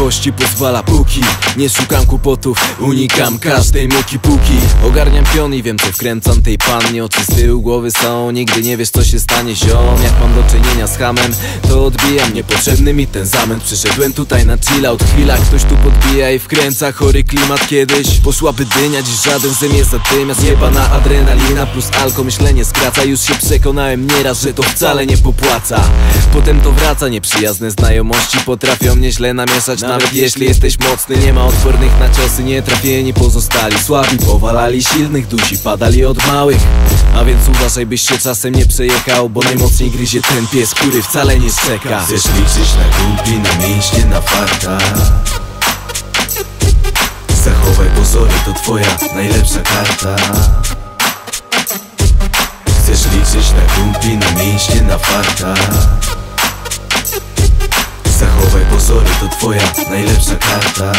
trzeźwości pozwala póki nie szukam kłopotów, unikam każdej muki póki ogarniam pion i wiem co wkręcam tej pannie. Oczy z tyłu głowy są, nigdy nie wiesz co się stanie ziom. Jak mam do czynienia z hamem, to odbijam, niepotrzebny mi ten zamęt. Przyszedłem tutaj na chillout, chwila ktoś tu podbija i wkręca chory klimat. Kiedyś poszłaby dynia, dziś żaden ze mnie zadymiast. Jebana adrenalina plus alko, myślenie skraca. Już się przekonałem nieraz, że to wcale nie popłaca. Potem to wraca, nieprzyjazne znajomości potrafią mnie źle namieszać. Nawet jeśli jesteś mocny, nie ma odpornych na ciosy. Nietrafieni pozostali, słabi powalali silnych, duzi padali od małych. A więc uważaj, byś się czasem nie przejechał, bo najmocniej gryzie ten pies, który wcale nie szczeka. Chcesz liczyć na kumpli, na mięśnie, na farta? Zachowaj pozory, to twoja najlepsza karta. Chcesz liczyć na kumpli, na mięśnie, na farta? Zachowaj pozory, to twoja najlepsza karta.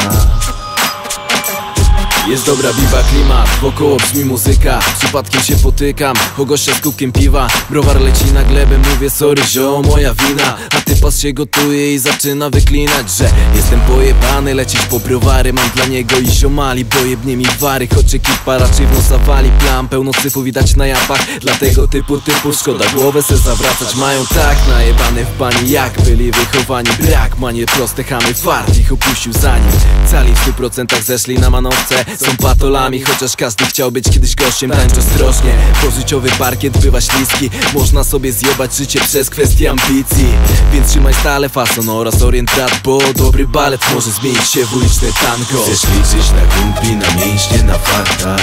Jest dobra biba, klimat, wokoło brzmi muzyka. Przypadkiem się potykam, o gościa z kubkiem piwa. Browar leci na glebę, mówię sorry zio, moja wina. A typas się gotuje i zaczyna wyklinać, że jestem pojebany, lecieć po browary. Mam dla niego i ziomali, bo jebnie mi wary. Choć ekipa raczej w nosa wali, plam pełno syfu widać na japach. Dla tego typu szkoda głowę se zawracać. Mają tak najebane w bani, jak byli wychowani. Brak manie proste chamy, fart ich opuścił zanim cali w 100% zeszli na manowce. Są patolami, chociaż każdy chciał być kiedyś gościem. Tańcz ostrożnie, bo życiowy parkiet bywa śliski. Można sobie zjebać życie przez kwestię ambicji. Więc trzymaj stale fason oraz orientat, bo dobry balet może zmienić się w uliczne tango. Chcesz liczyć na kumpli, na mięśnie, na farta?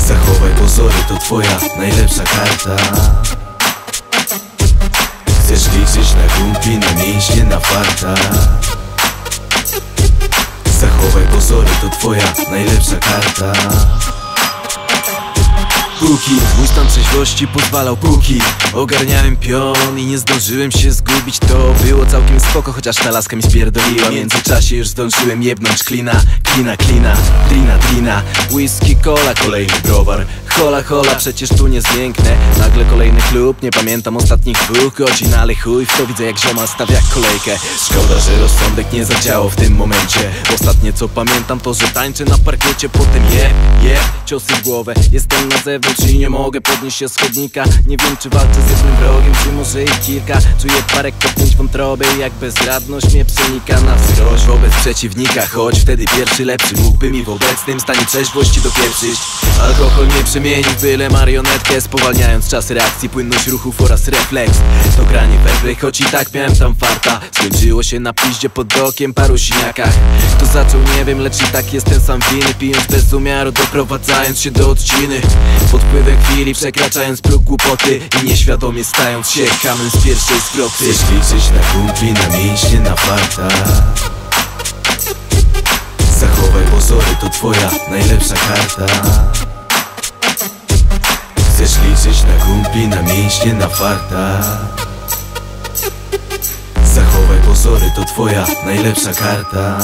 Zachowaj pozory, to twoja najlepsza karta. Chcesz liczyć na kumpli, na mięśnie, na farta? Zachowaj pozory, to twoja najlepsza karta. Póki mój stan trzeźwości pozwalał póki ogarniałem pion i nie zdążyłem się zgubić. To było całkiem spoko, chociaż ta laska mi spierdoliła. W międzyczasie już zdążyłem jebnąć klina. Drina, whisky, cola, kolejny browar. Hola, przecież tu nie zwięknę. Nagle kolejny klub, nie pamiętam ostatnich 2 godzin, ale chuj w to, widzę jak zioma stawia kolejkę. Szkoda, że rozsądek nie zadziałał w tym momencie. Ostatnie co pamiętam to, że tańczę na parkiecie. Potem ciosy w głowę. Jestem na zewnątrz i nie mogę podnieść się z chodnika. Nie wiem czy walczę z jednym wrogiem, czy może ich kilka. Czuję parę kopnięć wątroby, jak bezradność mnie przenika na wzrost wobec przeciwnika. Choć wtedy pierwszy lepszy mógłby mi w obecnym stanie trzeźwości dopieprzyć. Alkohol mnie przemienił w byle marionetkę, spowalniając czas reakcji, płynność ruchów oraz refleks. To granie fairplay, choć i tak miałem tam farta. Skończyło się na piździe pod dokiem, paru siniakach. Kto zaczął nie wiem, lecz i tak jestem sam winny. Pijąc bez umiaru, doprowadzając się do odciny. Pod wpływem chwili, przekraczając próg głupoty i nieświadomie stając się hamem z pierwszej zwroty. Chcesz liczyć na kumpli, na mięśnie, na farta? Zachowaj pozory, to twoja najlepsza karta. Chcesz liczyć na kumpli, na mięśnie, na farta? Zachowaj pozory, to twoja najlepsza karta.